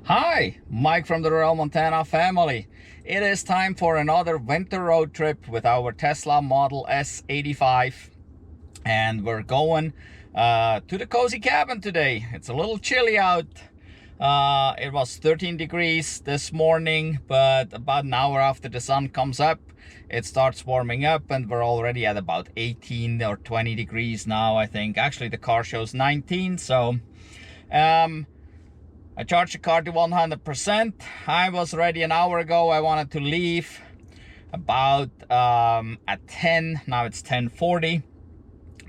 Hi, Mike from the Rural Montana family. It is time for another winter road trip with our Tesla Model S85, and we're going to the cozy cabin today. It's a little chilly out. It was 13 degrees this morning, but about an hour after the sun comes up, it starts warming up, and we're already at about 18 or 20 degrees now, I think. Actually, the car shows 19, so I charged the car to 100%. I was ready an hour ago. I wanted to leave about at 10. Now it's 10:40.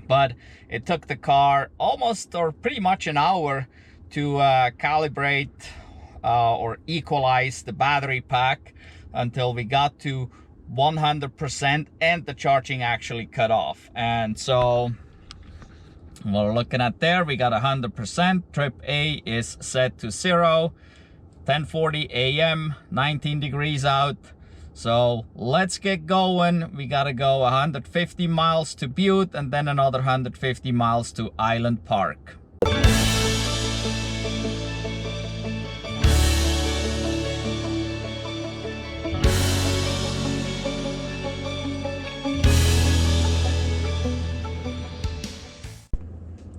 But it took the car almost or pretty much an hour to calibrate or equalize the battery pack until we got to 100% and the charging actually cut off. And so we're looking at there, we got 100%. Trip A is set to 0, 10:40 a.m., 19 degrees out. So let's get going. We gotta go 150 miles to Butte and then another 150 miles to Island Park.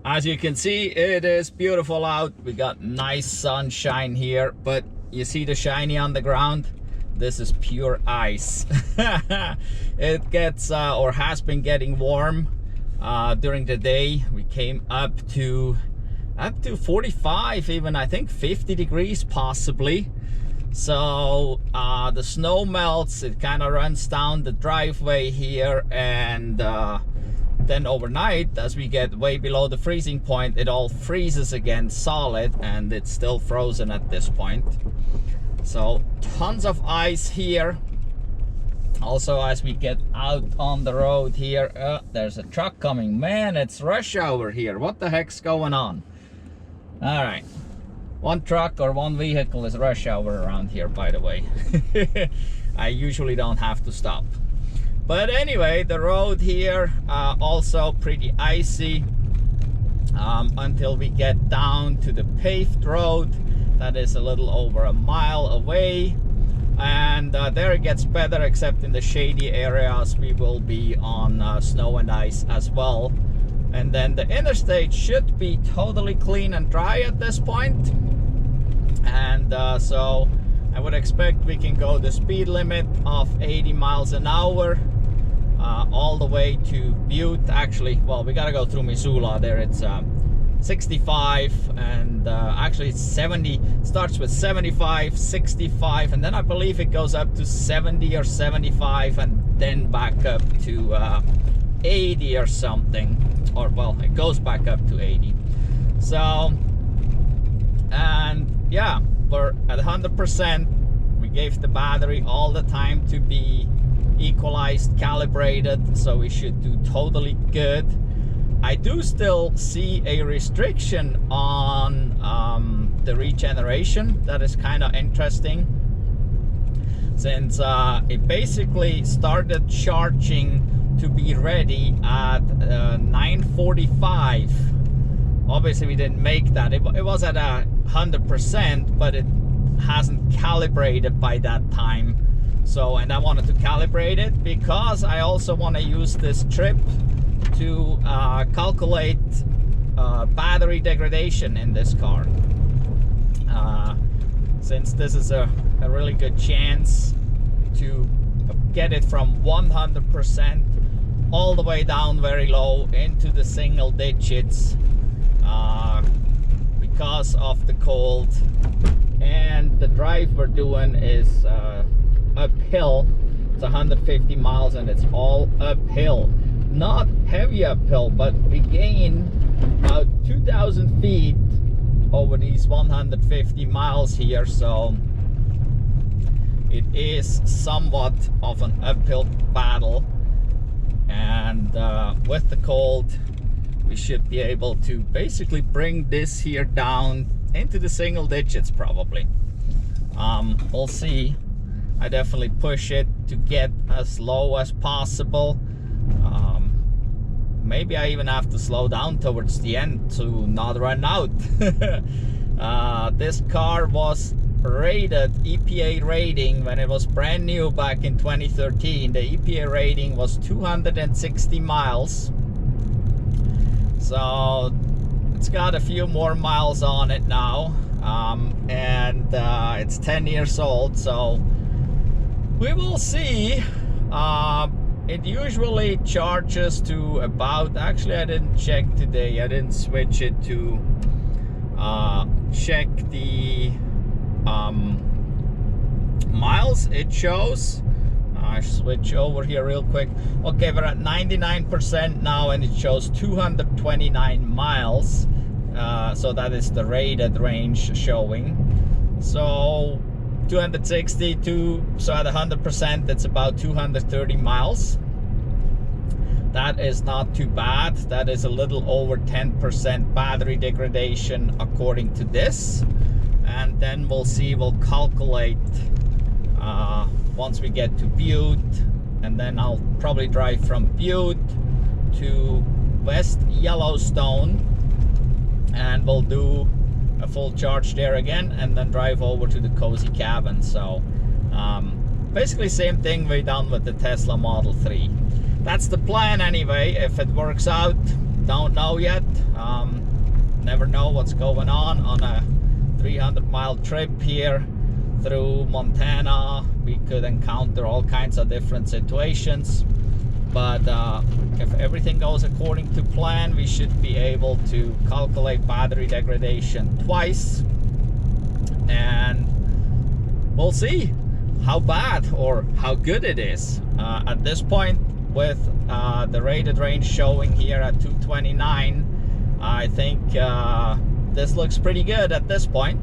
As you can see, it is beautiful out. We got nice sunshine here, but you see the shiny on the ground? This is pure ice. It gets or has been getting warm during the day. We came up to 45, even I think 50 degrees possibly. So the snow melts, it kind of runs down the driveway here, and then overnight, as we get way below the freezing point, it all freezes again solid, and it's still frozen at this point. So tons of ice here. Also, as we get out on the road here, there's a truck coming. Man, it's rush hour here. What the heck's going on? All right, one truck or one vehicle is rush hour around here, by the way. I usually don't have to stop. But anyway, the road here also pretty icy until we get down to the paved road. That is a little over a mile away, and there it gets better, except in the shady areas we will be on snow and ice as well. And then the interstate should be totally clean and dry at this point. And so I would expect we can go the speed limit of 80 miles an hour all the way to Butte. Actually, well, we gotta go through Missoula. There it's 65, and actually it's 70. Starts with 75, 65, and then I believe it goes up to 70 or 75, and then back up to 80 or something. Or well, it goes back up to 80. So, and yeah, we're at 100%. We gave the battery all the time to be equalized, calibrated, so we should do totally good. I do still see a restriction on the regeneration. That is kind of interesting, since it basically started charging to be ready at 9:45. Obviously we didn't make that. It was at 100%, but it hasn't calibrated by that time. So, and I wanted to calibrate it because I also want to use this trip to calculate battery degradation in this car. Since this is a really good chance to get it from 100% all the way down very low into the single digits because of the cold. And the drive we're doing is uphill. It's 150 miles and it's all uphill. Not heavy uphill, but we gain about 2,000 feet over these 150 miles here, so it is somewhat of an uphill battle. And with the cold, we should be able to basically bring this here down into the single digits probably. We'll see. I definitely push it to get as low as possible. Maybe I even have to slow down towards the end to not run out. This car was rated EPA rating when it was brand new back in 2013. The EPA rating was 260 miles. So it's got a few more miles on it now, and it's 10 years old, so we will see. It usually charges to about, actually I didn't check today, I didn't switch it to check the miles it shows. I switch over here real quick. Okay, we're at 99% now, and it shows 229 miles. So that is the rated range showing. So 262, so at 100%, it's about 230 miles. That is not too bad. That is a little over 10% battery degradation according to this. And then we'll see, we'll calculate once we get to Butte, and then I'll probably drive from Butte to West Yellowstone, and we'll do a full charge there again, and then drive over to the cozy cabin. So basically same thing we done with the Tesla Model 3. That's the plan anyway. If it works out, don't know yet. Never know what's going on a 300-mile trip here through Montana. We could encounter all kinds of different situations, but if everything goes according to plan, we should be able to calculate battery degradation twice, and we'll see how bad or how good it is. At this point, with the rated range showing here at 229, I think this looks pretty good at this point.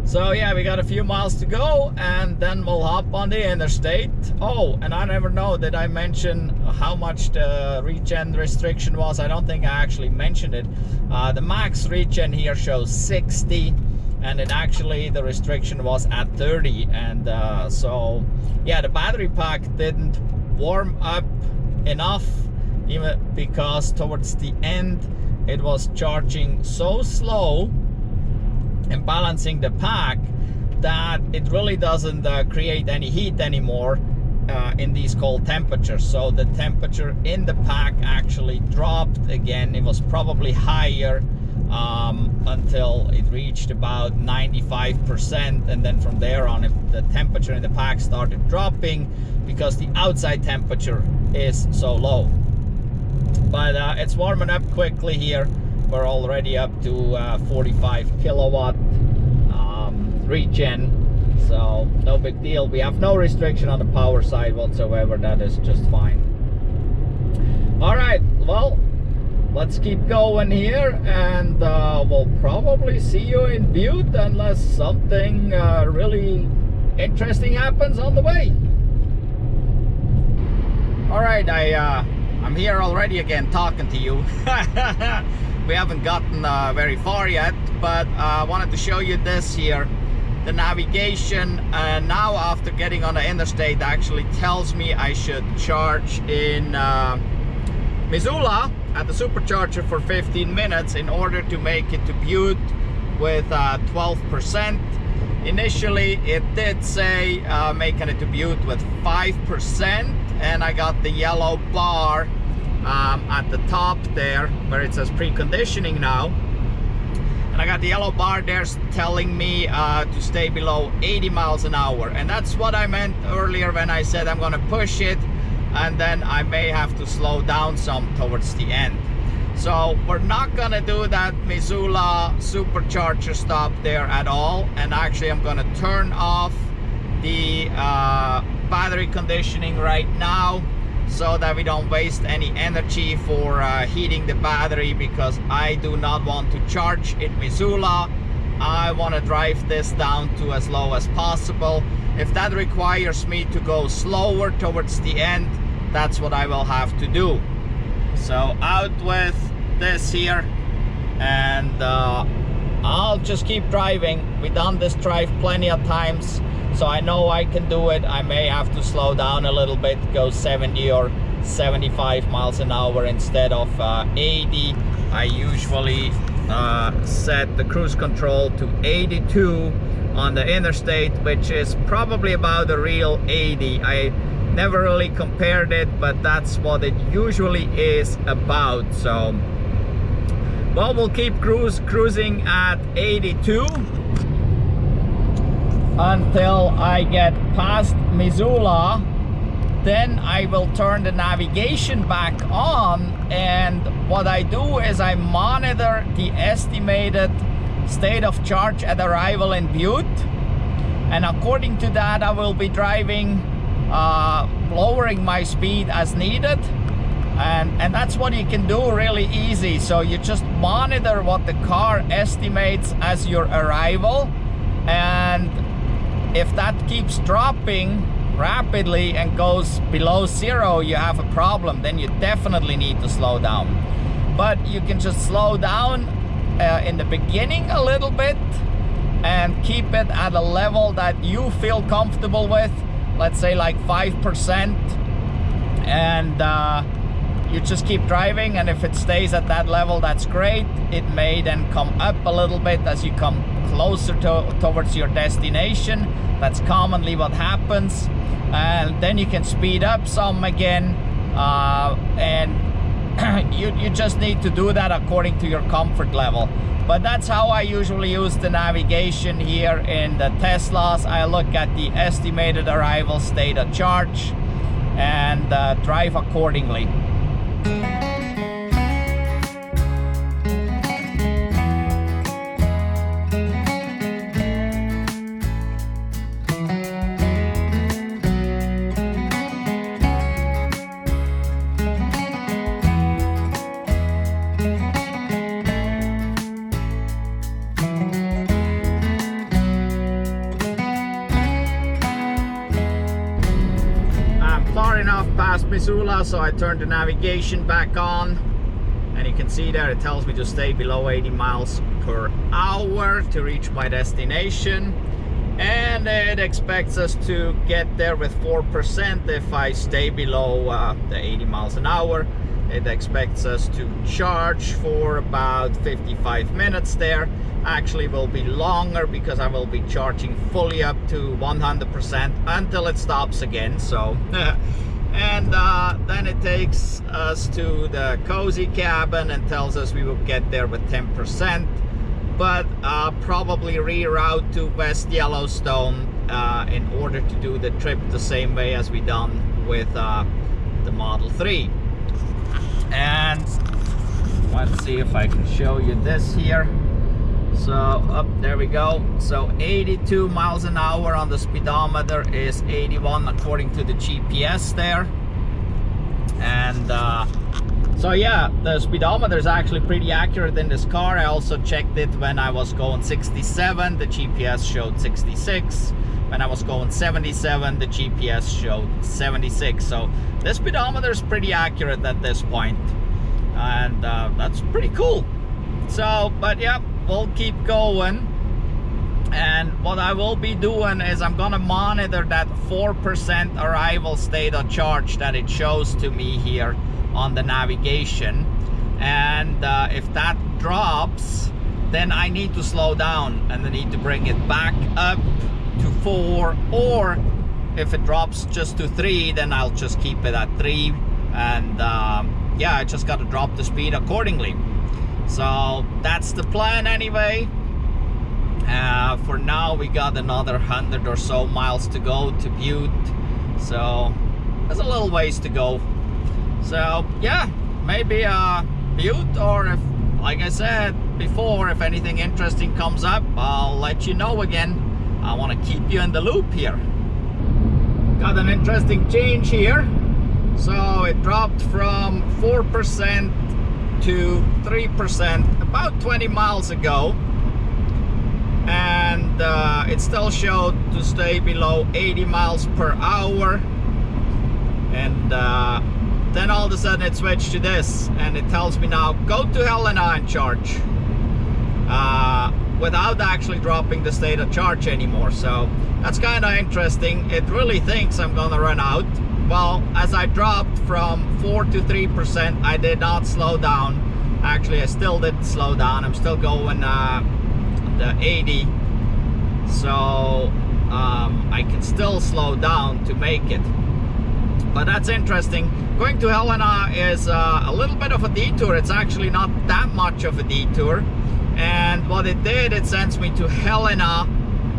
So yeah, we got a few miles to go, and then we'll hop on the interstate. Oh, and I never know, did I mention how much the regen restriction was? I don't think I actually mentioned it. The max regen here shows 60, and it actually, the restriction was at 30. And so yeah, the battery pack didn't warm up enough, even because towards the end it was charging so slow and balancing the pack that it really doesn't create any heat anymore in these cold temperatures. So the temperature in the pack actually dropped again. It was probably higher until it reached about 95%, and then from there on the temperature in the pack started dropping because the outside temperature is so low. But it's warming up quickly here. We're already up to 45 kilowatt regen, so no big deal. We have no restriction on the power side whatsoever. That is just fine. All right, well, let's keep going here, and we'll probably see you in Butte unless something really interesting happens on the way. All right, I'm here already again talking to you. We haven't gotten very far yet, but I wanted to show you this here. The navigation now, after getting on the interstate, actually tells me I should charge in Missoula at the Supercharger for 15 minutes in order to make it to Butte with 12%. Initially, it did say making it to Butte with 5%, and I got the yellow bar at the top there where it says preconditioning now, and I got the yellow bar there telling me to stay below 80 miles an hour, and that's what I meant earlier when I said I'm gonna push it, and then I may have to slow down some towards the end. So we're not gonna do that Missoula Supercharger stop there at all, and actually I'm gonna turn off the battery conditioning right now so that we don't waste any energy for heating the battery, because I do not want to charge in Missoula. I want to drive this down to as low as possible. If that requires me to go slower towards the end, that's what I will have to do. So out with this here, and I'll just keep driving. We've done this drive plenty of times, so I know I can do it. I may have to slow down a little bit, go 70 or 75 miles an hour instead of 80. I usually set the cruise control to 82 on the interstate, which is probably about a real 80. I never really compared it, but that's what it usually is about. So, well, we'll keep cruising at 82 until I get past Missoula. Then I will turn the navigation back on, and what I do is I monitor the estimated state of charge at arrival in Butte, and according to that I will be driving, lowering my speed as needed, and that's what you can do really easy. So you just monitor what the car estimates as your arrival, and if that keeps dropping rapidly and goes below 0, you have a problem. Then you definitely need to slow down. But you can just slow down in the beginning a little bit and keep it at a level that you feel comfortable with, let's say like 5%, and you just keep driving, and if it stays at that level, that's great. It may then come up a little bit as you come closer towards your destination. That's commonly what happens, and then you can speed up some again, and you just need to do that according to your comfort level. But that's how I usually use the navigation here in the Teslas. I look at the estimated arrival state of charge and drive accordingly. Far enough past Missoula, so I turned the navigation back on, and you can see there it tells me to stay below 80 miles per hour to reach my destination, and it expects us to get there with 4% if I stay below the 80 miles an hour. It expects us to charge for about 55 minutes there. Actually will be longer because I will be charging fully up to 100% until it stops again. So and then it takes us to the cozy cabin and tells us we will get there with 10%, but probably reroute to West Yellowstone in order to do the trip the same way as we done with the Model 3. And let's see if I can show you this here. So up there we go. So 82 miles an hour on the speedometer is 81 according to the GPS there. And so yeah, the speedometer is actually pretty accurate in this car. I also checked it when I was going 67, the GPS showed 66. When I was going 77, the GPS showed 76. So the speedometer is pretty accurate at this point, and that's pretty cool. So, but yeah, we'll keep going, and what I will be doing is I'm gonna monitor that 4% arrival state of charge that it shows to me here on the navigation, and if that drops, then I need to slow down and I need to bring it back up to 4, or if it drops just to 3, then I'll just keep it at 3, and yeah, I just got to drop the speed accordingly. So that's the plan anyway. For now we got another 100 or so miles to go to Butte, so there's a little ways to go. So yeah, maybe Butte, or if, like I said before, if anything interesting comes up, I'll let you know again. I want to keep you in the loop here. Got an interesting change here. So it dropped from 4% to 3% about 20 miles ago, and it still showed to stay below 80 miles per hour, and then all of a sudden it switched to this, and it tells me now go to Helena and charge, without actually dropping the state of charge anymore. So that's kind of interesting. It really thinks I'm gonna run out. Well, as I dropped from 4 to 3%, I did not slow down. Actually, I still didn't slow down. I'm still going the 80, so I can still slow down to make it. But that's interesting. Going to Helena is a little bit of a detour. It's actually not that much of a detour. And what it did, it sends me to Helena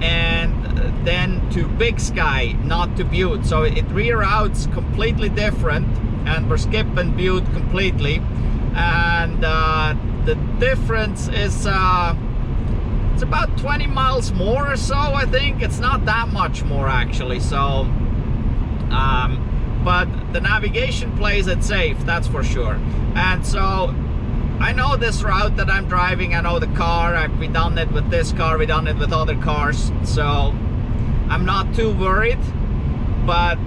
and then to Big Sky, not to Butte. So it reroutes completely different, and we're skipping Butte completely. And the difference is it's about 20 miles more or so, I think. It's not that much more actually. So but the navigation plays it safe, that's for sure. And so I know this route that I'm driving, I know the car, we've done it with this car, we've done it with other cars, so I'm not too worried. But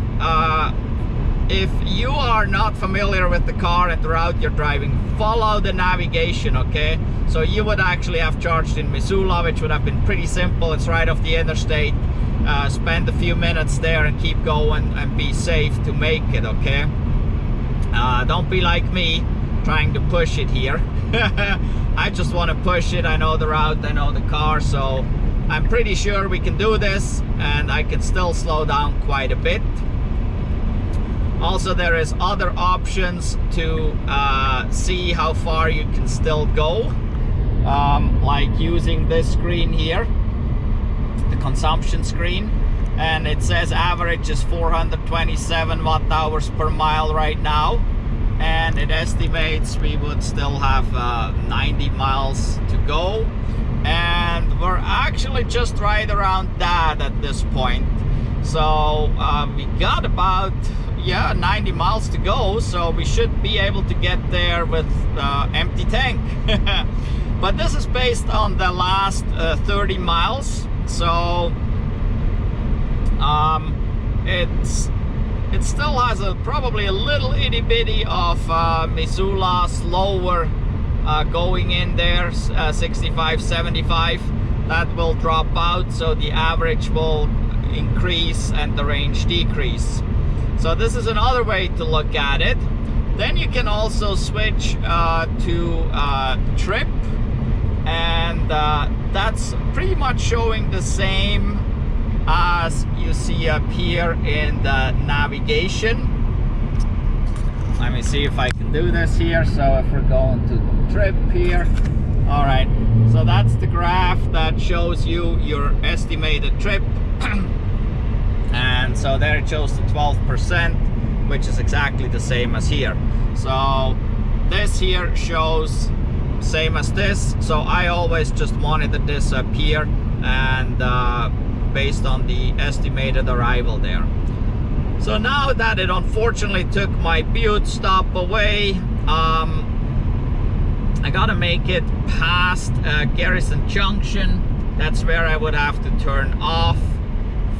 if you are not familiar with the car and the route you're driving, follow the navigation, okay? So you would actually have charged in Missoula, which would have been pretty simple. It's right off the interstate. Spend a few minutes there and keep going and be safe to make it, okay? Don't be like me, trying to push it here. I just want to push it. I know the route, I know the car, so I'm pretty sure we can do this, and I can still slow down quite a bit. Also, there is other options to see how far you can still go, like using this screen here, the consumption screen, and it says average is 427 watt-hours per mile right now. And it estimates we would still have 90 miles to go, and we're actually just right around that at this point. So we got about 90 miles to go, so we should be able to get there with empty tank. But this is based on the last 30 miles, so it still has probably a little itty bitty of Missoula slower going in there, 65, 75. That will drop out, so the average will increase and the range decrease. So this is another way to look at it. Then you can also switch to trip, and that's pretty much showing the same as you see up here in the navigation. Let me see if I can do this here. So if we're going to trip here, all right, so that's the graph that shows you your estimated trip. And so there it shows the 12%, which is exactly the same as here. So this here shows same as this, so I always just monitored this up here, and based on the estimated arrival there. So now that it unfortunately took my Butte stop away, I gotta make it past Garrison Junction. That's where I would have to turn off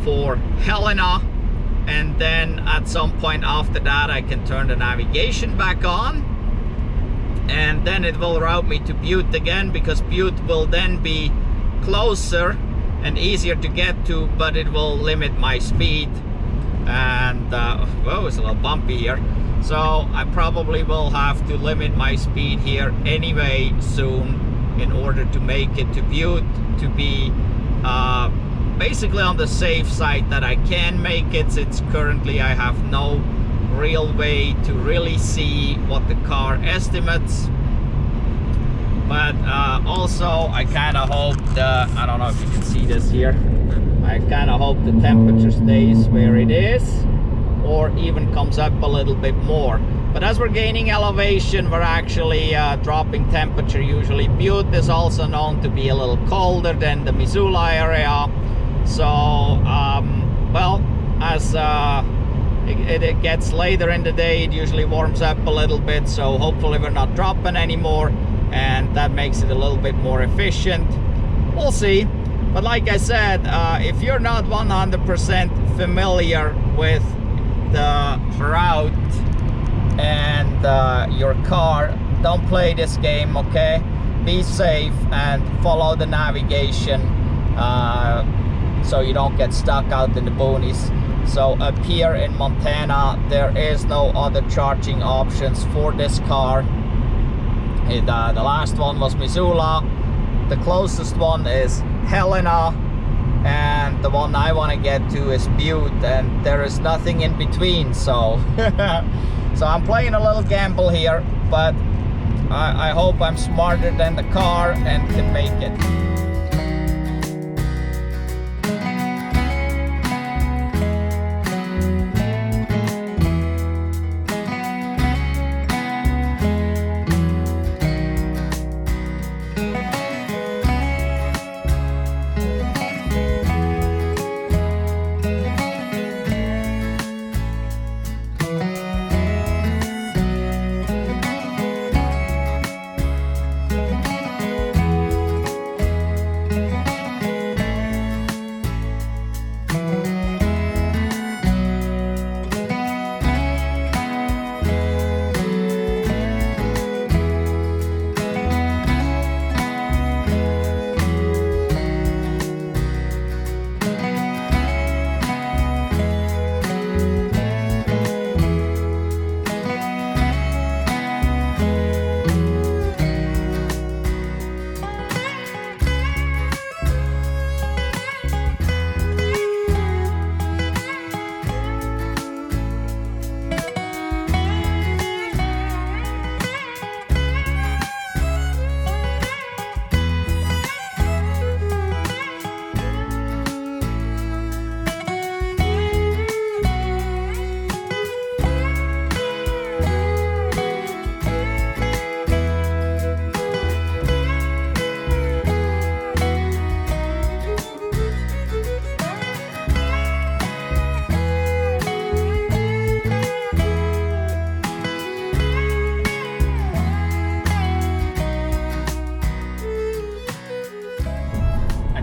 for Helena, and then at some point after that I can turn the navigation back on, and then it will route me to Butte again, because Butte will then be closer and easier to get to, but it will limit my speed. And whoa, it's a little bumpy here, so I probably will have to limit my speed here anyway soon in order to make it to Butte, to be basically on the safe side that I can make it, since currently I have no real way to really see what the car estimates. But also I kind of hope I don't know if you can see this here, I kind of hope the temperature stays where it is, or even comes up a little bit more. But as we're gaining elevation, we're actually dropping temperature usually. Butte is also known to be a little colder than the Missoula area. So, well, as it gets later in the day, it usually warms up a little bit. So hopefully we're not dropping anymore, and that makes it a little bit more efficient. We'll see. But like I said, if you're not 100% familiar with the route and your car, don't play this game, okay? Be safe and follow the navigation so you don't get stuck out in the boonies. So up here in Montana, there is no other charging options for this car. The last one was Missoula. The closest one is Helena, and the one I want to get to is Butte, and there is nothing in between. So so I'm playing a little gamble here, but I hope I'm smarter than the car and can make it.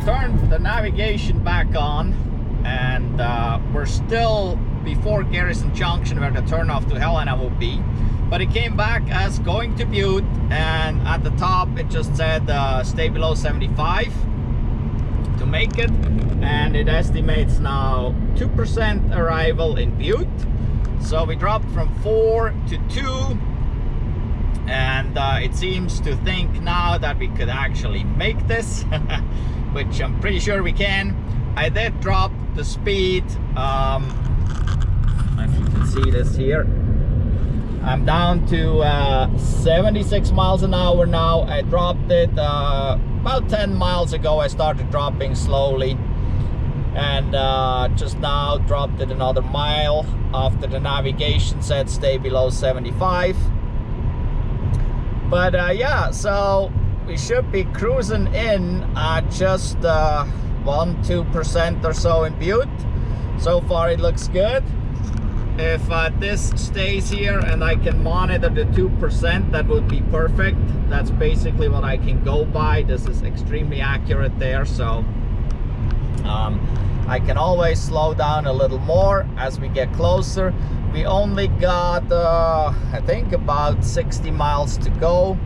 Turned the navigation back on, and we're still before Garrison Junction where the turnoff to Helena will be, but it came back as going to Butte, and at the top it just said stay below 75 to make it, and it estimates now 2% arrival in Butte. So we dropped from 4 to 2, and it seems to think now that we could actually make this which I'm pretty sure we can. I did drop the speed, if you can see this here. I'm down to 76 miles an hour now. I dropped it about 10 miles ago. I started dropping slowly, and just now dropped it another mile after the navigation said stay below 75. But yeah, so we should be cruising in at just 1-2% or so in Butte. So far it looks good. If this stays here and I can monitor the 2%, that would be perfect. That's basically what I can go by. This is extremely accurate there, so I can always slow down a little more as we get closer. We only got I think about 60 miles to go,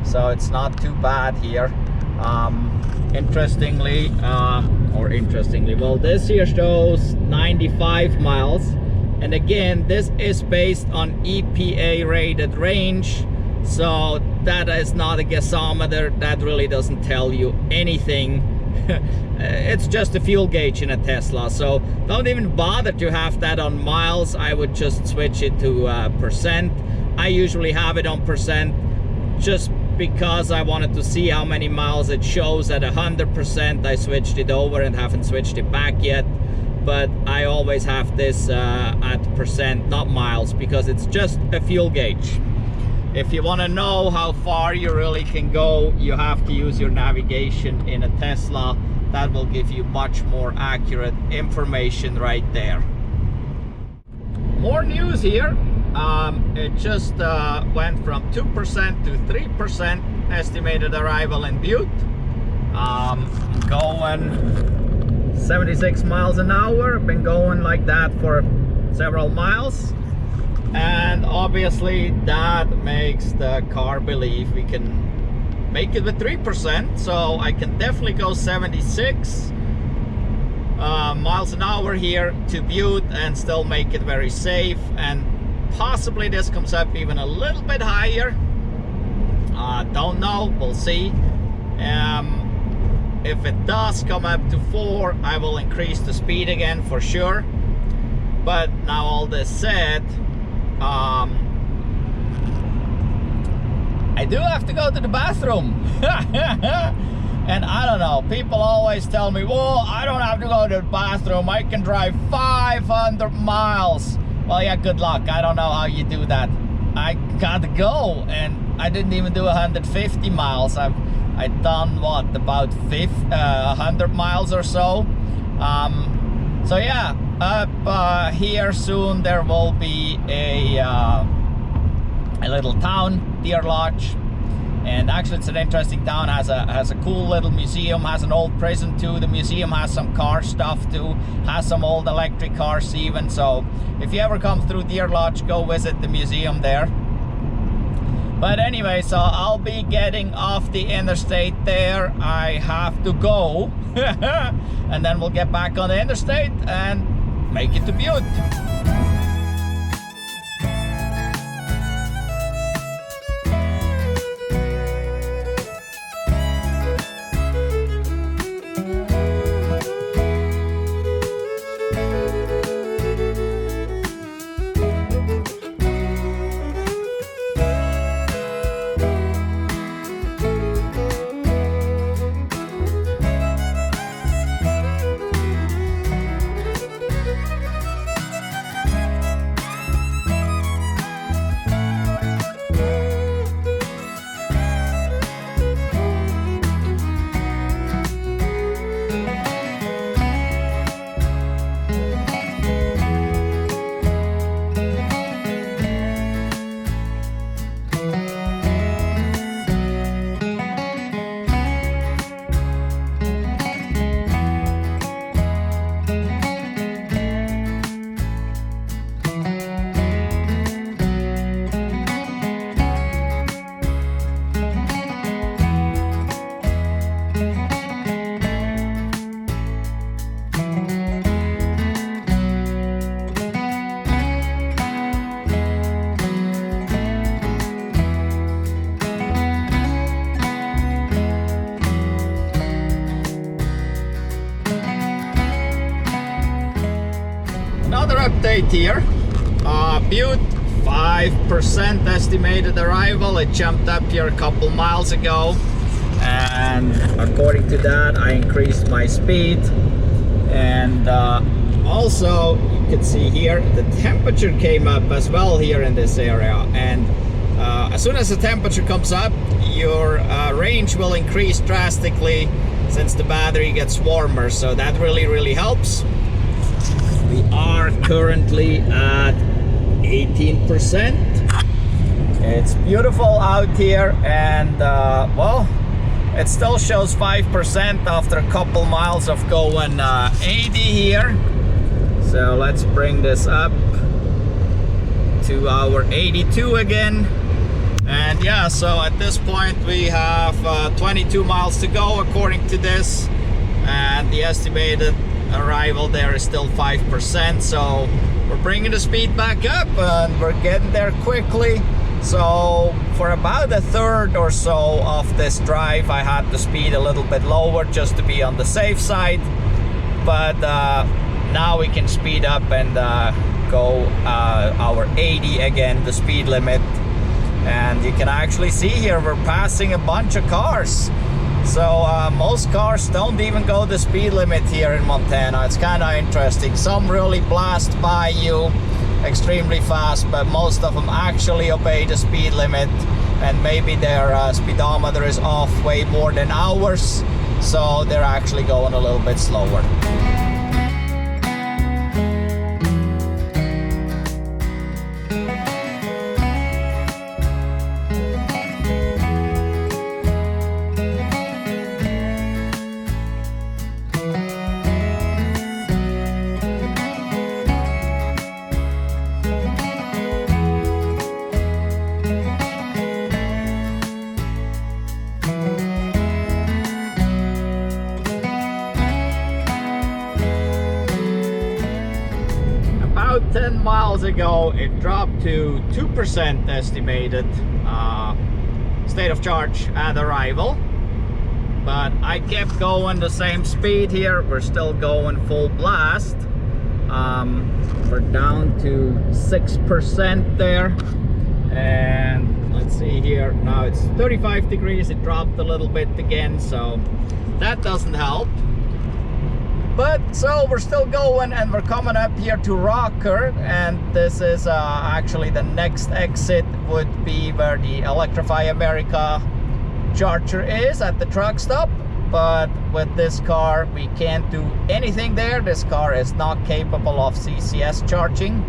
so it's not too bad here. Interestingly, well, this here shows 95 miles, and again, this is based on EPA rated range, so that is not a gasometer. That really doesn't tell you anything. It's just a fuel gauge in a Tesla, so don't even bother to have that on miles. I would just switch it to percent. I usually have it on percent just because I wanted to see how many miles it shows at 100%. I switched it over and haven't switched it back yet, but I always have this at percent, not miles, because it's just a fuel gauge. If you want to know how far you really can go, you have to use your navigation in a Tesla. That will give you much more accurate information right there. More news here. It just went from 2% to 3% estimated arrival in Butte. Going 76 miles an hour. Been going like that for several miles. And obviously that makes the car believe we can make it with 3%. So I can definitely go 76 miles an hour here to Butte and still make it very safe. And possibly this comes up even a little bit higher. Don't know, we'll see. If it does come up to 4, I will increase the speed again for sure. But now all this said, I do have to go to the bathroom. And I don't know, people always tell me, well, I don't have to go to the bathroom, I can drive 500 miles. Well, yeah, good luck. I don't know how you do that. I gotta go, and I didn't even do 150 miles. I've done what, about 100 miles or so. So yeah, up here soon there will be a little town, Deer Lodge. And actually it's an interesting town, has a cool little museum, has an old prison too. The museum has some car stuff too, has some old electric cars even. So if you ever come through Deer Lodge, go visit the museum there. But anyway, so I'll be getting off the interstate there. I have to go. And then we'll get back on the interstate and make it to Butte. Update here. Butte, 5% estimated arrival. It jumped up here a couple miles ago, and according to that I increased my speed. And also you can see here the temperature came up as well here in this area, and as soon as the temperature comes up, your range will increase drastically since the battery gets warmer, so that really helps. We are currently at 18%. It's beautiful out here, and well, it still shows 5% after a couple miles of going 80 here. So let's bring this up to our 82 again. And yeah, so at this point we have 22 miles to go according to this, and the estimated arrival there is still 5%, so we're bringing the speed back up and we're getting there quickly. So for about a third or so of this drive I had the speed a little bit lower just to be on the safe side, but now we can speed up and go our 80 again, the speed limit. And you can actually see here we're passing a bunch of cars. So most cars don't even go the speed limit here in Montana. It's kind of interesting. Some really blast by you extremely fast, but most of them actually obey the speed limit, and maybe their speedometer is off way more than ours, so they're actually going a little bit slower. About 10 miles ago it dropped to 2% estimated. state of charge at arrival. But I kept going the same speed here. We're still going full blast. We're down to 6% there. And let's see here. Now it's 35 degrees. It dropped a little bit again, so that doesn't help. But so we're still going, and we're coming up here to Rocker, and this is actually the next exit would be where the Electrify America charger is at the truck stop. But with this car we can't do anything there. This car is not capable of CCS charging,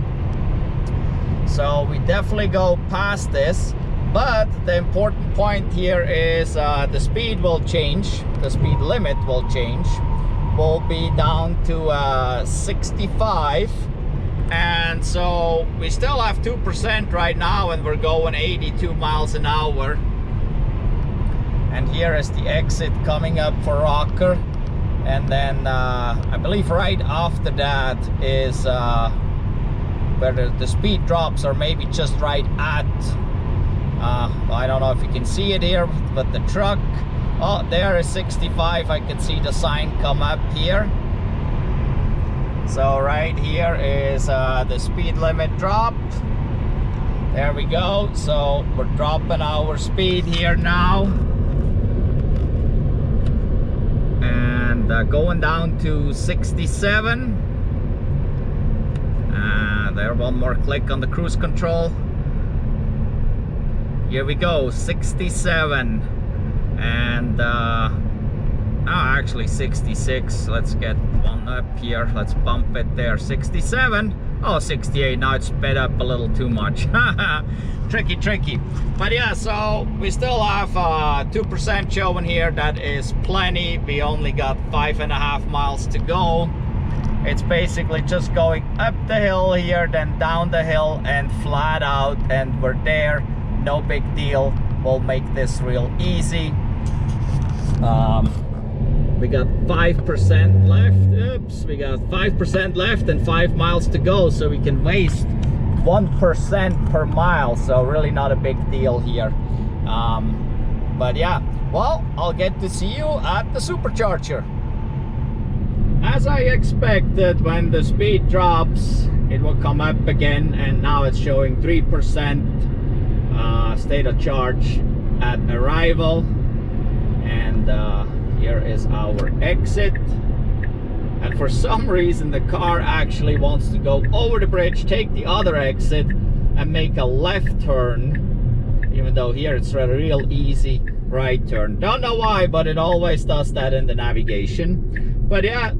so we definitely go past this. But the important point here is the speed will change. The speed limit will change. Will be down to 65, and so we still have 2% right now, and we're going 82 miles an hour. And here is the exit coming up for Rocker, and then I believe right after that is where the speed drops, or maybe just right at I don't know if you can see it here, but the truck, oh, there is 65. I can see the sign come up here. So right here is the speed limit drop. There we go. So we're dropping our speed here now, and going down to 67. There, one more click on the cruise control. Here we go, 67. And actually 66. Let's get one up here. Let's bump it there. 67. Oh, 68. Now it's sped up a little too much. tricky. But yeah, so we still have 2% showing here. That is plenty. We only got 5.5 miles to go. It's basically just going up the hill here, then down the hill and flat out, and we're there. No big deal. We'll make this real easy. We got 5% left. Oops, we got 5% left and 5 miles to go, so we can waste 1% per mile, so really not a big deal here. But yeah, well, I'll get to see you at the Supercharger. As I expected, when the speed drops, it will come up again, and now it's showing 3% state of charge at arrival. And here is our exit, and for some reason the car actually wants to go over the bridge, take the other exit and make a left turn, even though here it's a real easy right turn. Don't know why, but it always does that in the navigation. But yeah,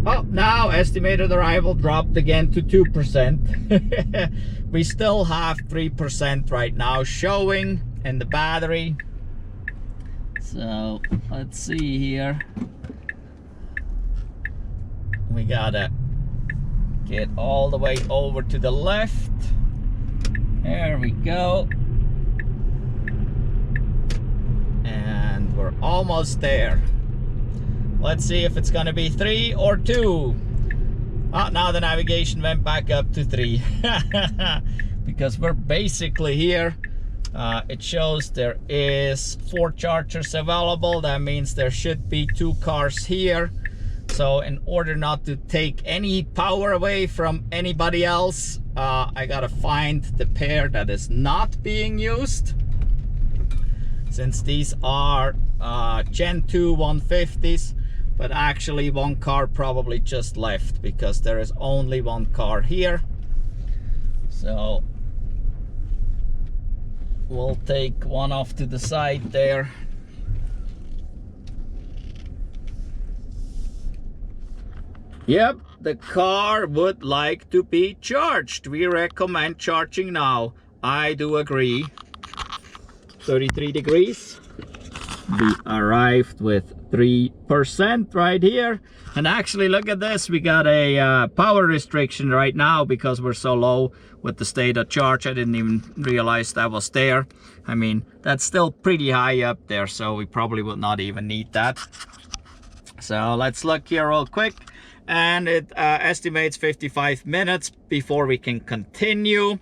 oh, now estimated arrival dropped again to 2%. We still have 3% right now showing in the battery. So let's see here. We gotta get all the way over to the left. There we go. And we're almost there. Let's see if it's gonna be 3 or 2. Oh, now the navigation went back up to 3. Because we're basically here. It shows there is 4 chargers available. That means there should be 2 cars here. So in order not to take any power away from anybody else, I gotta find the pair that is not being used. Since these are Gen 2 150s, but actually one car probably just left because there is only one car here. So we'll take one off to the side there. Yep, the car would like to be charged. We recommend charging now. I do agree. 33 degrees. We arrived with 3% right here. And actually, look at this. We got a power restriction right now because we're so low with the state of charge. I didn't even realize that was there. I mean, that's still pretty high up there, so we probably would not even need that. So let's look here real quick. And it estimates 55 minutes before we can continue.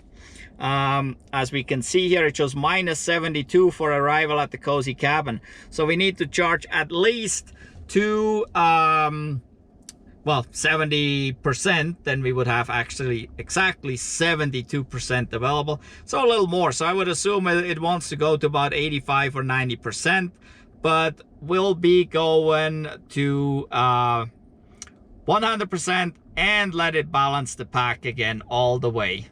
As we can see here, it shows minus 72 for arrival at the cozy cabin. So we need to charge at least to well, 70%, then we would have actually exactly 72% available. So a little more. So I would assume it wants to go to about 85 or 90%, but we'll be going to 100% and let it balance the pack again all the way.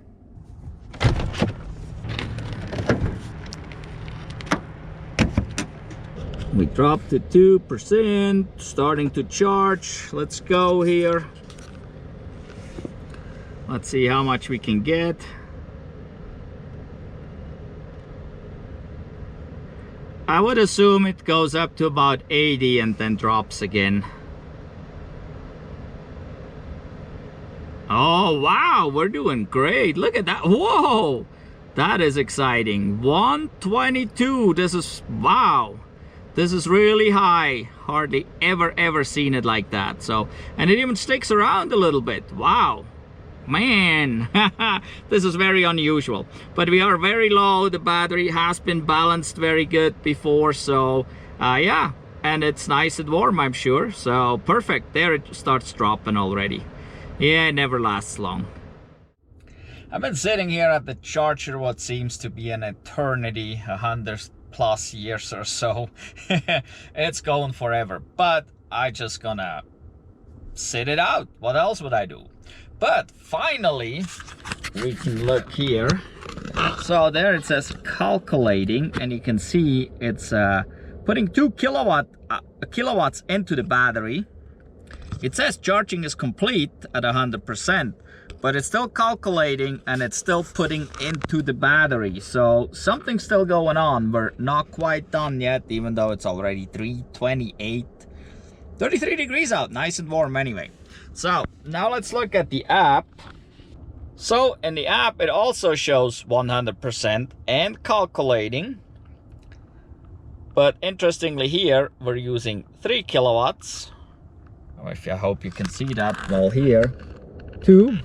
We dropped to 2%, starting to charge. Let's go here. Let's see how much we can get. I would assume it goes up to about 80 and then drops again. Oh, wow, we're doing great. Look at that. Whoa, that is exciting. 122, this is, wow. This is really high. Hardly ever seen it like that. So, and it even sticks around a little bit. Wow, man. This is very unusual, but we are very low. The battery has been balanced very good before, so yeah, and it's nice and warm, I'm sure. So perfect. There it starts dropping already. Yeah, it never lasts long. I've been sitting here at the charger what seems to be an eternity, 100+ years or so. It's going forever, but I just gonna sit it out. What else would I do? But finally we can look here. So there it says calculating, and you can see it's putting 2 kilowatts into the battery. It says charging is complete at 100%, but it's still calculating and it's still putting into the battery. So something's still going on. We're not quite done yet, even though it's already 3:28. 33 degrees out, nice and warm anyway. So now let's look at the app. So in the app, it also shows 100% and calculating. But interestingly here, we're using 3 kilowatts. I hope you can see that. Well, here 2,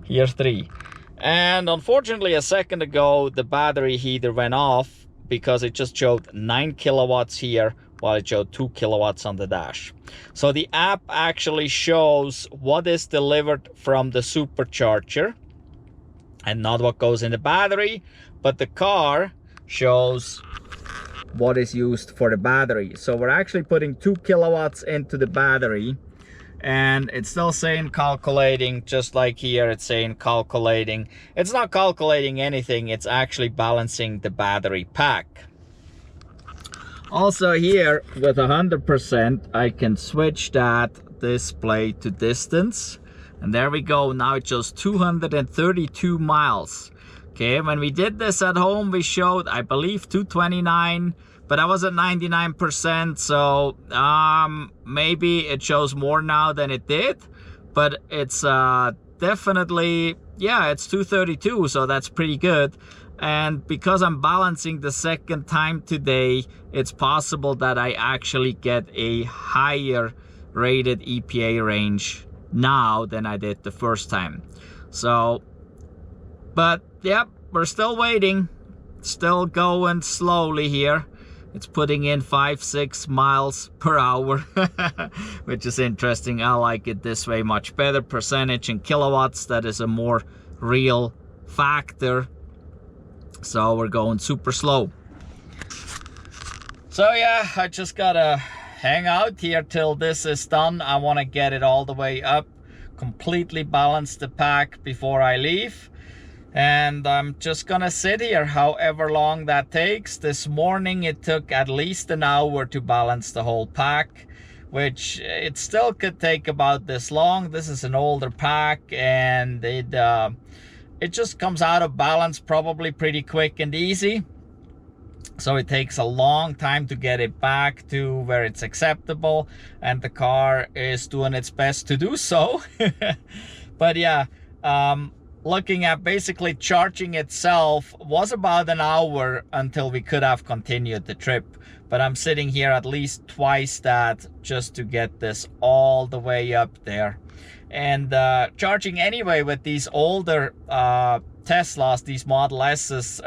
here 3. And unfortunately, a second ago, the battery heater went off because it just showed 9 kilowatts here, while it showed 2 kilowatts on the dash. So the app actually shows what is delivered from the supercharger and not what goes in the battery, but the car shows what is used for the battery. So we're actually putting 2 kilowatts into the battery, and it's still saying calculating, just like here it's saying calculating. It's not calculating anything, it's actually balancing the battery pack. Also here with 100%, I can switch that display to distance, and there we go. Now it shows 232 miles. Okay, when we did this at home, we showed, I believe, 229, but I was at 99%, so maybe it shows more now than it did, but it's definitely, yeah, it's 232, so that's pretty good. And because I'm balancing the second time today, it's possible that I actually get a higher rated EPA range now than I did the first time. So, but yep, we're still waiting, still going slowly here. It's putting in 5-6 miles per hour, which is interesting. I like it this way much better. Percentage in kilowatts, that is a more real factor. So we're going super slow. So yeah, I just gotta hang out here till this is done. I want to get it all the way up, completely balance the pack before I leave. And I'm just gonna sit here however long that takes. This morning it took at least an hour to balance the whole pack, which it still could take about this long. This is an older pack, and it just comes out of balance probably pretty quick and easy. So it takes a long time to get it back to where it's acceptable, and the car is doing its best to do so. But yeah, looking at basically charging itself was about an hour until we could have continued the trip. But I'm sitting here at least twice that just to get this all the way up there. And charging anyway with these older Teslas, these Model S's,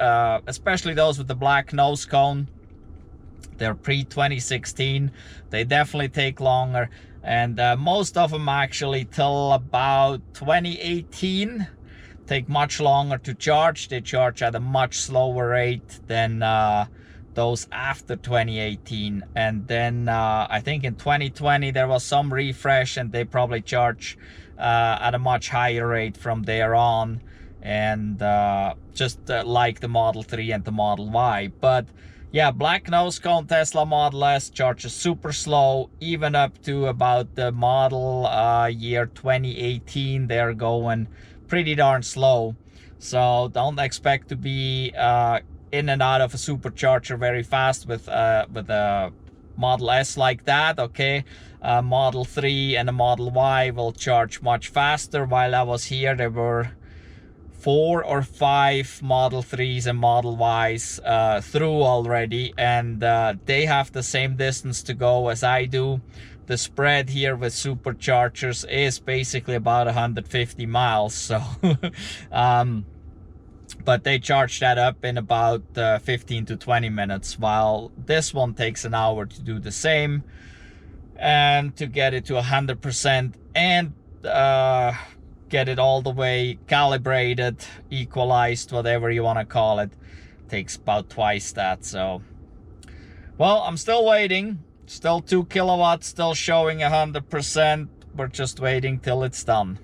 especially those with the black nose cone, they're pre-2016. They definitely take longer, and most of them actually till about 2018 take much longer to charge. They charge at a much slower rate than those after 2018. And then I think in 2020 there was some refresh, and they probably charge at a much higher rate from there on, and just like the Model 3 and the Model Y. But yeah, black nose cone Tesla Model S charges super slow, even up to about the model year 2018. They're going pretty darn slow. So don't expect to be in and out of a supercharger very fast with a Model S like that, okay? Model 3 and a Model Y will charge much faster. While I was here, there were 4 or 5 Model 3s and Model Ys through already, and they have the same distance to go as I do. The spread here with superchargers is basically about 150 miles, so but they charge that up in about 15 to 20 minutes, while this one takes an hour to do the same, and to get it to 100% and get it all the way calibrated, equalized, whatever you want to call it, takes about twice that. So, well, I'm still waiting. Still 2 kilowatts, still showing 100%. We're just waiting till it's done.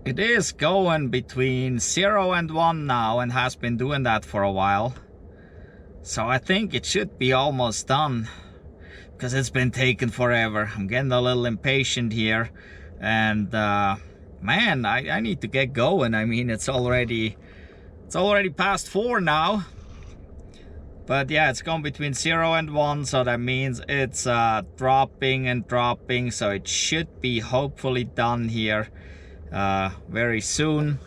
It is going between 0 and 1 now, and has been doing that for a while. So I think it should be almost done, because it's been taking forever. I'm getting a little impatient here, and man, I need to get going. I mean, it's already past 4 now. But yeah, it's going between 0 and 1, so that means it's dropping and dropping. So it should be hopefully done here very soon.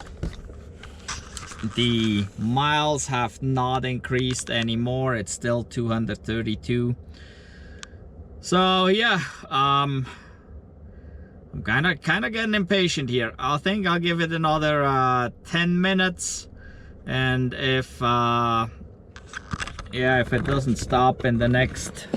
The miles have not increased anymore. It's still 232. So yeah, I'm kind of getting impatient here. I think I'll give it another 10 minutes, and if yeah, if it doesn't stop in the next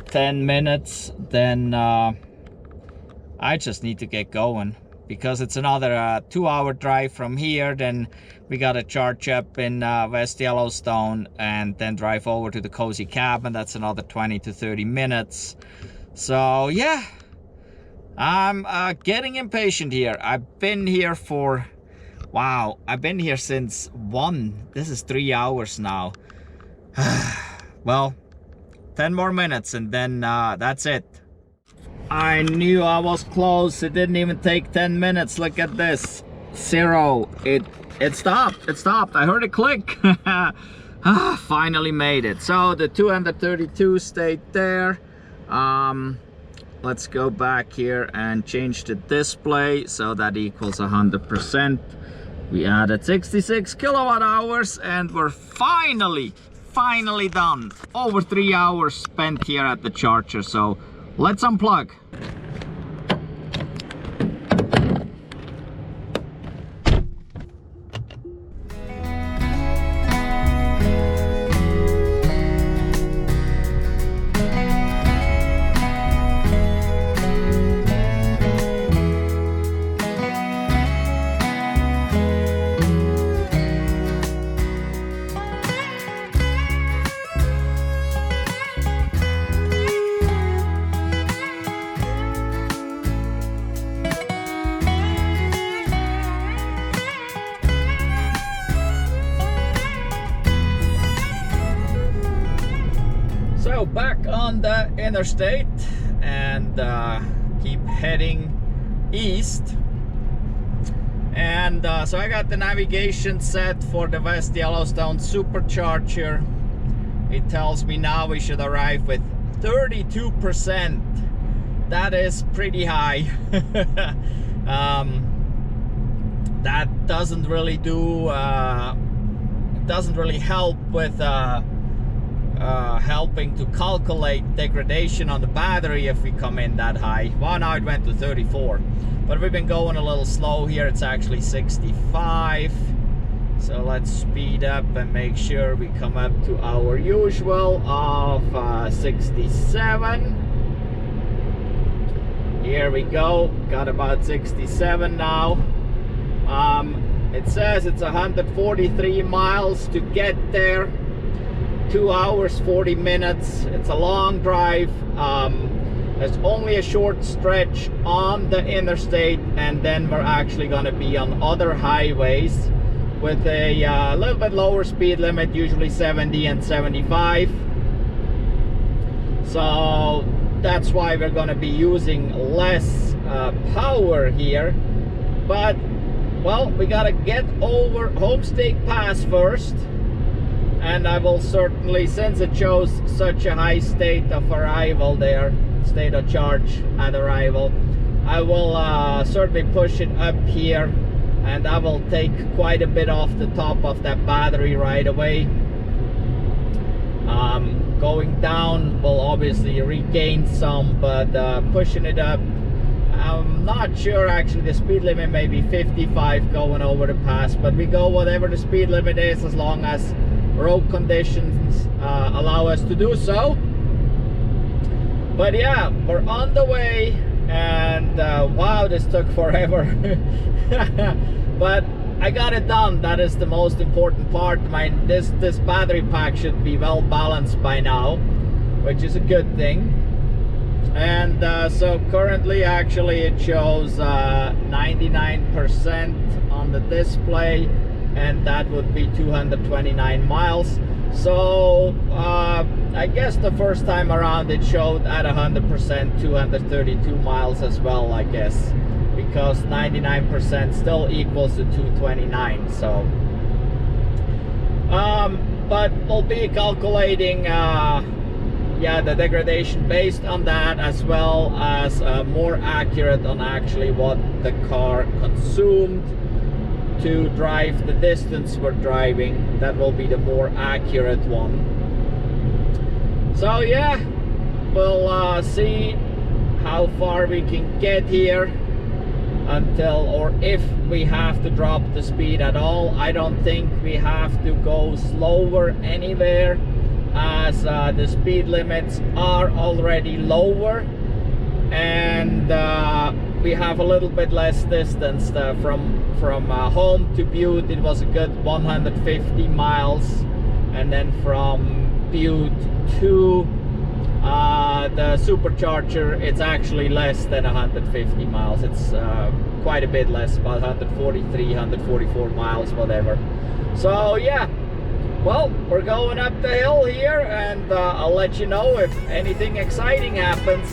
10 minutes, then I just need to get going, because it's another 2-hour drive from here. Then we gotta charge up in West Yellowstone, and then drive over to the cozy cabin. That's another 20 to 30 minutes. So yeah, I'm getting impatient here. I've been here for, wow, I've been here since 1. This is 3 hours now. Well, 10 more minutes and then that's it. I knew I was close. It didn't even take 10 minutes. Look at this. 0. It stopped. It stopped. I heard it click. Finally made it. So the 232 stayed there. Let's go back here and change the display, so that equals 100%. We added 66 kilowatt hours, and we're finally done. Over 3 hours spent here at the charger. So let's unplug. So back on the interstate, and keep heading east. And so I got the navigation set for the West Yellowstone Supercharger. It tells me now we should arrive with 32%. That is pretty high. That doesn't really do doesn't really help with helping to calculate degradation on the battery if we come in that high. Well, now it went to 34, but we've been going a little slow here. It's actually 65. So let's speed up and make sure we come up to our usual of 67. Here we go, got about 67 now. It says it's 143 miles to get there. 2 hours 40 minutes. It's a long drive. There's only a short stretch on the interstate, and then we're actually going to be on other highways with a little bit lower speed limit, usually 70 and 75. So that's why we're going to be using less power here. But well, we got to get over Homestake Pass first. And I will certainly, since it shows such a high state of arrival there, state of charge at arrival, I will certainly push it up here, and I will take quite a bit off the top of that battery right away. Going down will obviously regain some, but pushing it up, I'm not sure. Actually, the speed limit may be 55 going over the pass, but we go whatever the speed limit is, as long as road conditions allow us to do so. But yeah, we're on the way, and wow, this took forever. But I got it done. That is the most important part. This battery pack should be well balanced by now, which is a good thing. And so currently actually it shows 99% on the display, and that would be 229 miles. So I guess the first time around it showed at 100% 232 miles as well, I guess, because 99% still equals to 229. So but we'll be calculating yeah, the degradation based on that, as well as more accurate on actually what the car consumed to drive the distance we're driving. That will be the more accurate one. So yeah, we'll see how far we can get here until, or if we have to drop the speed at all. I don't think we have to go slower anywhere, as the speed limits are already lower, and we have a little bit less distance from home to Butte. It was a good 150 miles, and then from Butte to the Supercharger, it's actually less than 150 miles. It's quite a bit less, about 143, 144 miles, whatever. So yeah, well, we're going up the hill here, and I'll let you know if anything exciting happens.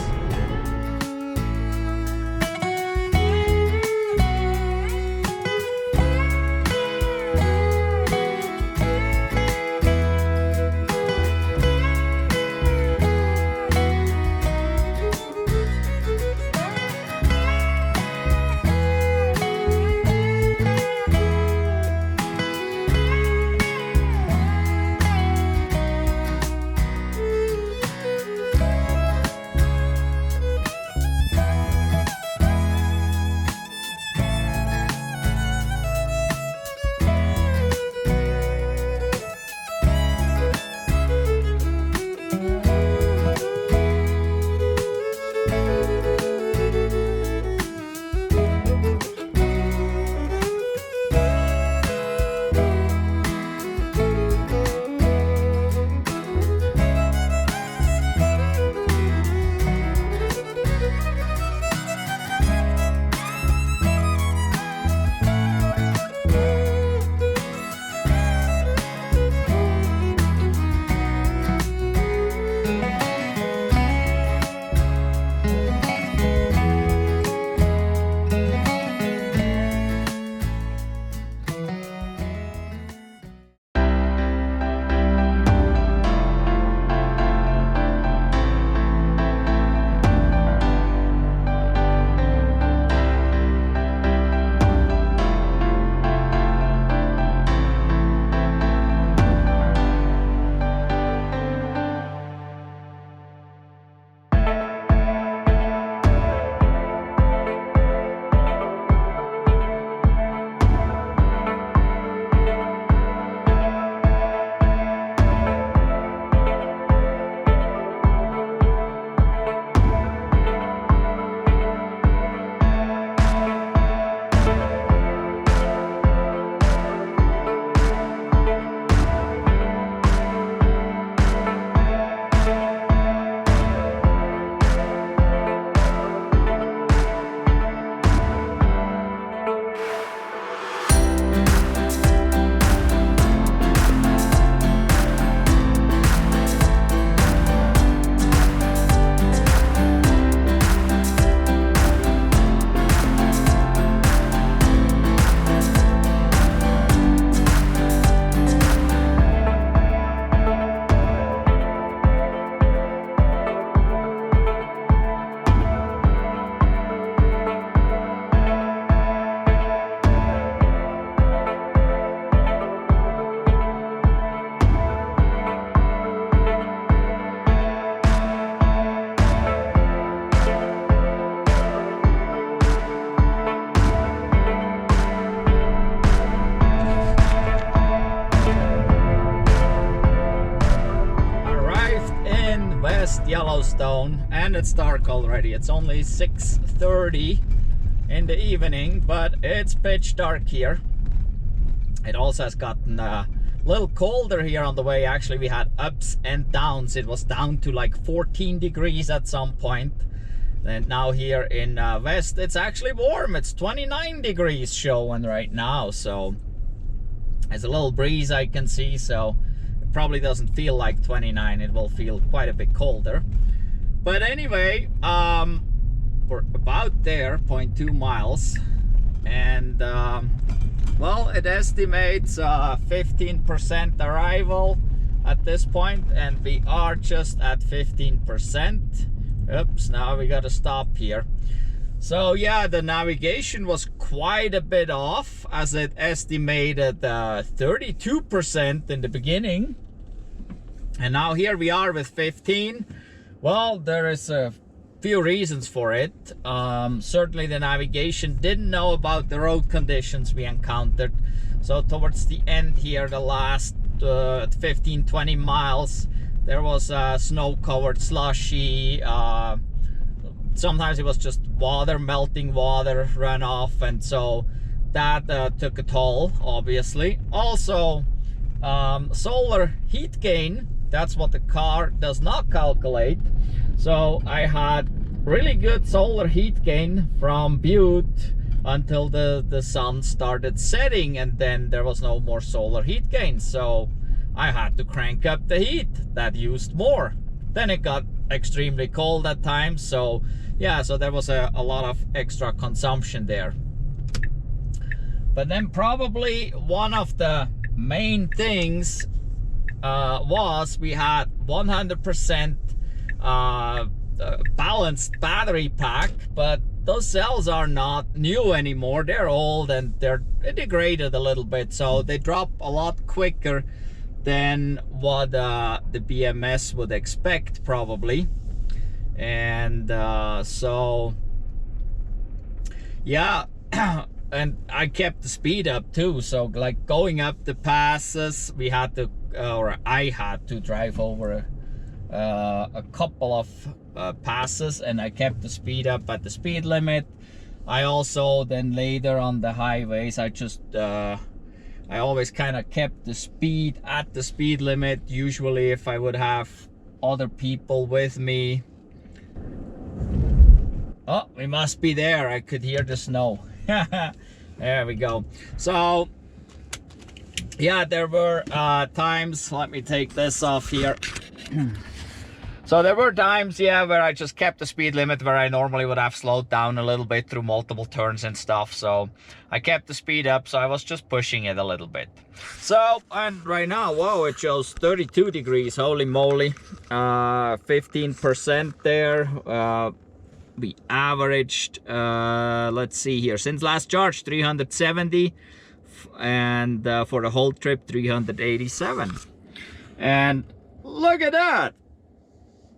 Yellowstone, and it's dark already. It's only 6:30 in the evening, but it's pitch dark here. It also has gotten a little colder here on the way. Actually, we had ups and downs. It was down to like 14 degrees at some point. And now here in West, it's actually warm. It's 29 degrees showing right now. So there's a little breeze I can see. So it probably doesn't feel like 29. It will feel quite a bit colder. But anyway, we're about there, 0.2 miles. And well, it estimates 15% arrival at this point, and we are just at 15%. Oops, now we got to stop here. So yeah, the navigation was quite a bit off, as it estimated 32% in the beginning, and now here we are with 15. Well, there is a few reasons for it. Certainly the navigation didn't know about the road conditions we encountered. So towards the end here, the last 15-20 miles, there was snow-covered, slushy. Sometimes it was just water, melting water runoff, and so that took a toll, obviously. Also, solar heat gain, that's what the car does not calculate. So I had really good solar heat gain from Butte until the sun started setting, and then there was no more solar heat gain. So I had to crank up the heat. That used more. Then it got extremely cold at times. So yeah, so there was a lot of extra consumption there. But then probably one of the main things was we had 100% balanced battery pack, but those cells are not new anymore. They're old and they're degraded a little bit, so they drop a lot quicker than what the BMS would expect probably. And so yeah, and I kept the speed up too. So like going up the passes, we had to, or I had to drive over a couple of passes, and I kept the speed up at the speed limit. I also then later on the highways, I just I always kind of kept the speed at the speed limit. Usually if I would have other people with me. Oh, we must be there. I could hear the snow. There we go. So yeah, there were times, let me take this off here. So there were times, yeah, where I just kept the speed limit, where I normally would have slowed down a little bit through multiple turns and stuff. So I kept the speed up, so I was just pushing it a little bit. So, and right now, whoa, it shows 32 degrees, holy moly. 15% there. We averaged, let's see here, since last charge, 370. And for the whole trip, 387. And look at that.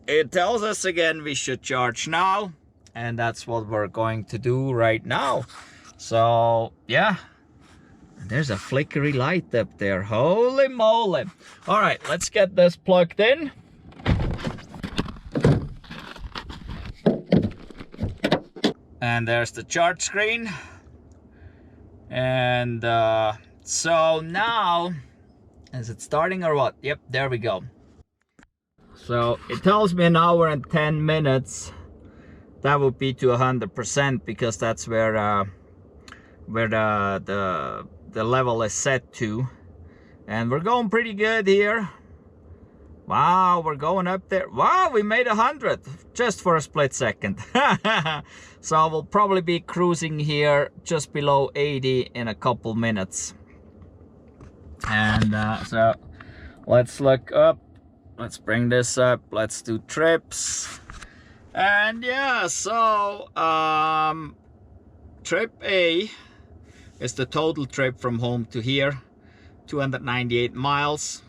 It tells us again we should charge now, and that's what we're going to do right now. So yeah, there's a flickery light up there, holy moly. All right, let's get this plugged in. And there's the charge screen. And so now, is it starting or what? Yep, there we go. So it tells me 1 hour and 10 minutes. That would be to 100%, because that's where the level is set to. And we're going pretty good here. Wow, we're going up there. Wow, we made 100 just for a split second. So we'll probably be cruising here just below 80 in a couple minutes. And so let's look up. Let's bring this up. Let's do trips. And yeah, so trip A is the total trip from home to here, 298 miles.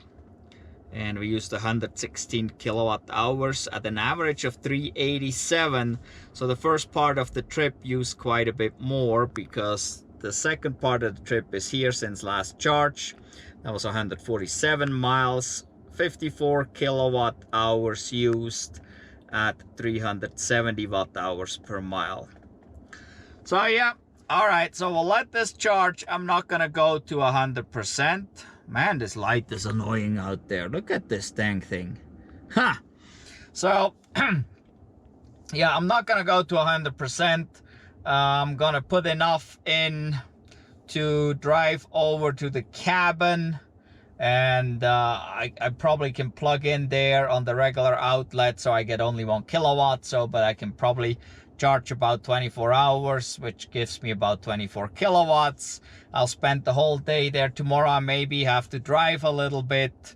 And we used 116 kilowatt hours at an average of 387. So the first part of the trip used quite a bit more, because the second part of the trip is here since last charge. That was 147 miles, 54 kilowatt hours used. at 370 watt-hours per mile. So yeah, all right, so we'll let this charge. I'm not gonna go to 100%. Man, this light is annoying out there. Look at this dang thing. Huh. So yeah, I'm not gonna go to 100%. I'm gonna put enough in to drive over to the cabin, and I probably can plug in there on the regular outlet, so I get only 1 kilowatt. So, but I can probably charge about 24 hours, which gives me about 24 kilowatts. I'll spend the whole day there. Tomorrow I maybe have to drive a little bit,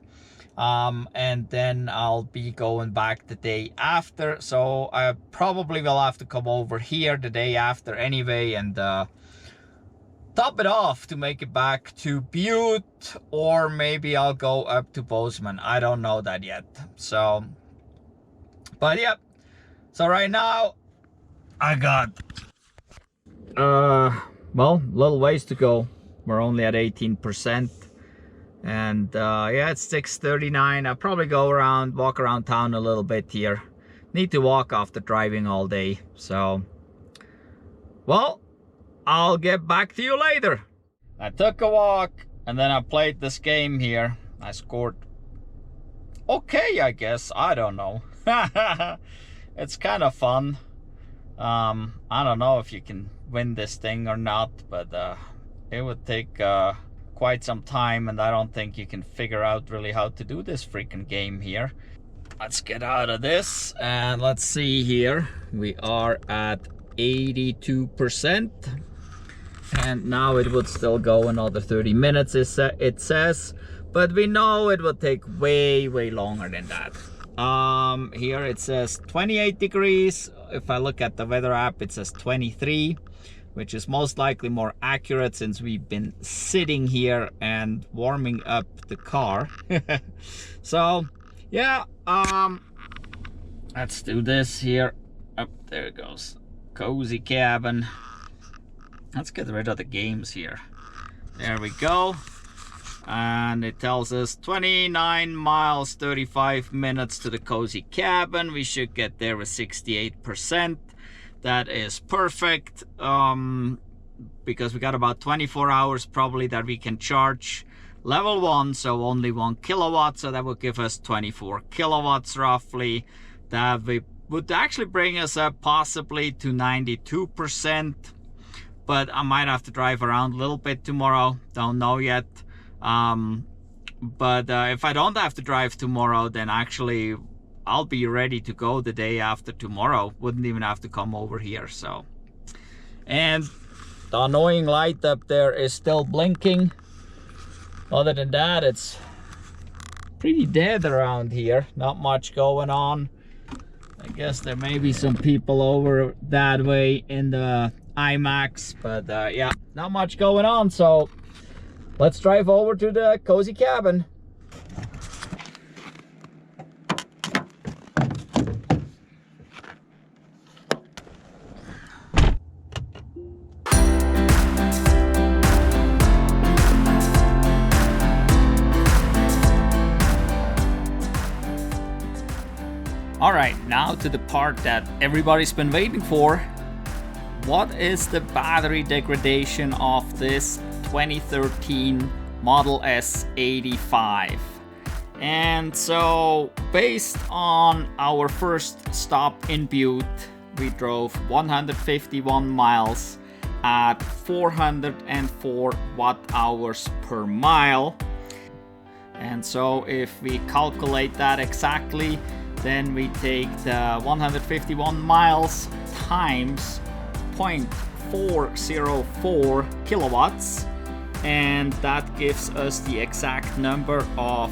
and then I'll be going back the day after. So I probably will have to come over here the day after anyway, and top it off to make it back to Butte, or maybe I'll go up to Bozeman. I don't know that yet. So, but yeah, so right now I got well, little ways to go. We're only at 18%, and yeah, it's 6:39. I'll probably go around, walk around town a little bit here. Need to walk after driving all day. So, well, I'll get back to you later. I took a walk and then I played this game here. I scored okay, I guess. I don't know. It's kind of fun. I don't know if you can win this thing or not, but it would take quite some time, and I don't think you can figure out really how to do this freaking game here. Let's get out of this and let's see here. We are at 82%. And now it would still go another 30 minutes, it says, but we know it will take way longer than that. Here it says 28 degrees. If I look at the weather app, it says 23, which is most likely more accurate since we've been sitting here and warming up the car. So yeah, let's do this here. Oh, there it goes. Cozy cabin. Let's get rid of the games here. There we go. And it tells us 29 miles, 35 minutes to the cozy cabin. We should get there with 68%. That is perfect. Because we got about 24 hours probably that we can charge level 1, so only 1 kilowatt. So that would give us 24 kilowatts roughly. That would actually bring us up possibly to 92%. But I might have to drive around a little bit tomorrow. Don't know yet. But if I don't have to drive tomorrow, then actually I'll be ready to go the day after tomorrow. Wouldn't even have to come over here. So, and the annoying light up there is still blinking. Other than that, it's pretty dead around here. Not much going on. I guess there may be some people over that way in the IMAX, but yeah, not much going on. So let's drive over to the cozy cabin. All right, now to the part that everybody's been waiting for. What is the battery degradation of this 2013 Model S85? And so, based on our first stop in Butte, we drove 151 miles at 404 watt-hours per mile. And so if we calculate that exactly, then we take the 151 miles times 0.404 kilowatts, and that gives us the exact number of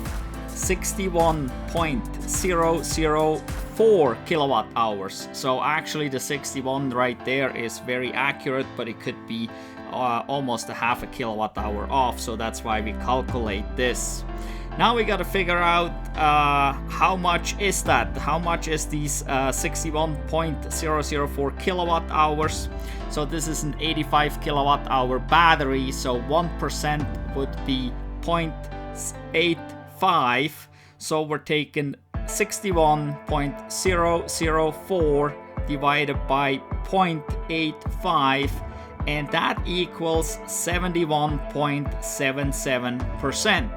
61.004 kilowatt hours. So actually the 61 right there is very accurate, but it could be almost a half a kilowatt hour off, so that's why we calculate this. Now we got to figure out how much is that? How much is these 61.004 kilowatt hours? So this is an 85 kilowatt hour battery, so 1% would be 0.85. So we're taking 61.004 divided by 0.85, and that equals 71.77%.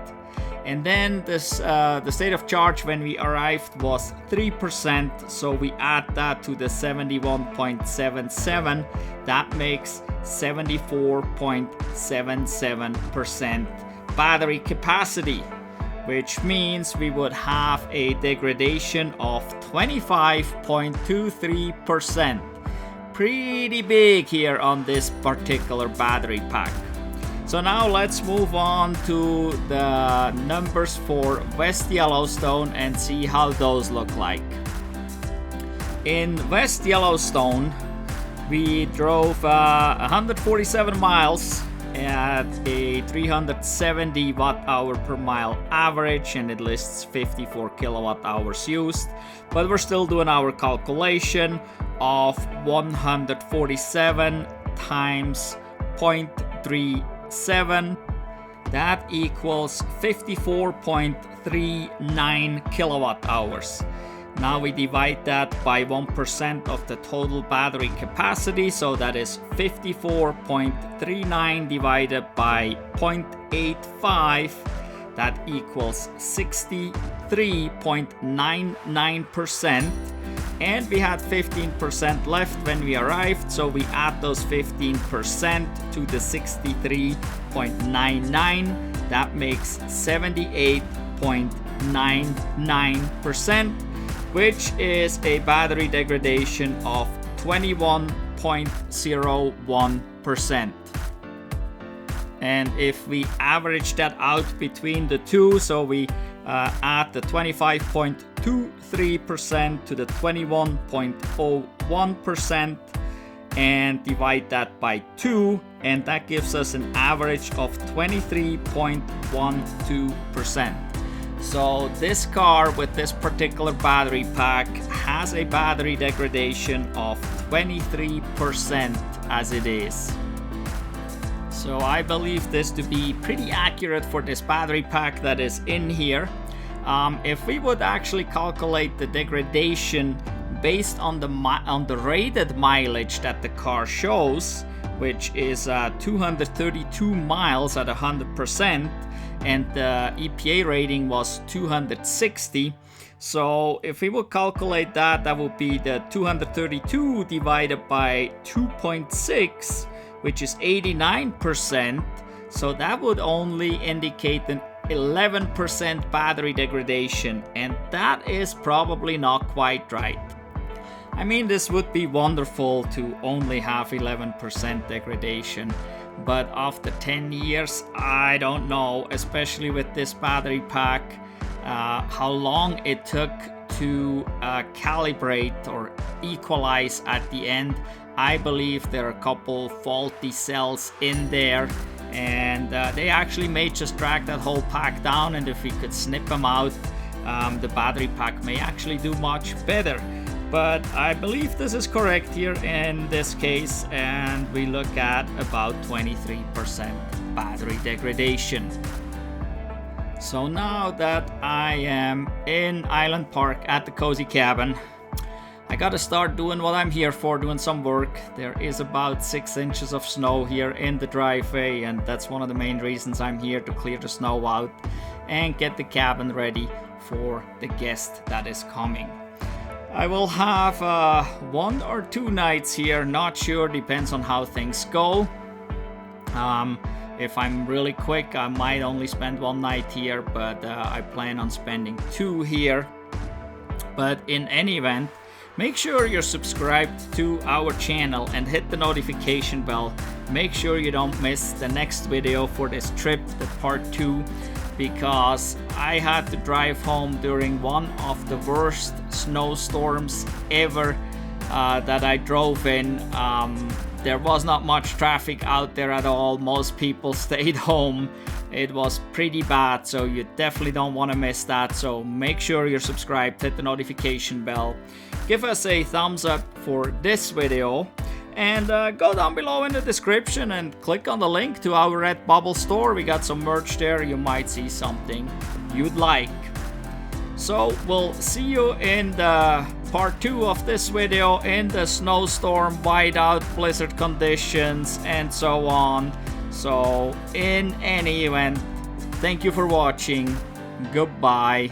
And then this, the state of charge when we arrived was 3%, so we add that to the 71.77, that makes 74.77% battery capacity, which means we would have a degradation of 25.23%. Pretty big here on this particular battery pack. So now let's move on to the numbers for West Yellowstone and see how those look like. In West Yellowstone, we drove 147 miles at a 370 watt-hour per mile average, and it lists 54 kilowatt hours used, but we're still doing our calculation of 147 times 0.37, that equals 54.39 kilowatt hours. Now we divide that by 1% of the total battery capacity, so that is 54.39 divided by 0.85, that equals 63.99%. And we had 15% left when we arrived, so we add those 15% to the 63.99, that makes 78.99%, which is a battery degradation of 21.01%. And if we average that out between the two, so we add the 25.23% to the 21.01% and divide that by 2, and that gives us an average of 23.12%. So this car with this particular battery pack has a battery degradation of 23% as it is. So I believe this to be pretty accurate for this battery pack that is in here. If we would actually calculate the degradation based on the rated mileage that the car shows, which is 232 miles at 100%, and the EPA rating was 260. So if we would calculate that, that would be the 232 divided by 2.6, which is 89%. So that would only indicate an 11% battery degradation, and that is probably not quite right. I mean, this would be wonderful to only have 11% degradation, but after 10 years, I don't know, especially with this battery pack, how long it took to calibrate or equalize at the end. I believe there are a couple faulty cells in there, and they actually may just drag that whole pack down, and if we could snip them out, the battery pack may actually do much better. But I believe this is correct here in this case, and we look at about 23% battery degradation. So now that I am in Island Park at the cozy cabin, I gotta start doing what I'm here for, doing some work. There is about 6 inches of snow here in the driveway, and that's one of the main reasons I'm here, to clear the snow out and get the cabin ready for the guest that is coming. I will have 1 or 2 nights here, not sure, depends on how things go. If I'm really quick, I might only spend 1 night here, but I plan on spending 2 here. But in any event, make sure you're subscribed to our channel and hit the notification bell. Make sure you don't miss the next video for this trip, the part 2, because I had to drive home during one of the worst snowstorms ever that I drove in. There was not much traffic out there at all. Most people stayed home. It was pretty bad, so you definitely don't want to miss that. So make sure you're subscribed, hit the notification bell, give us a thumbs up for this video, and go down below in the description and click on the link to our Redbubble store. We got some merch there. You might see something you'd like. So we'll see you in the part 2 of this video in the snowstorm, whiteout, blizzard conditions, and so on. So in any event, thank you for watching. Goodbye.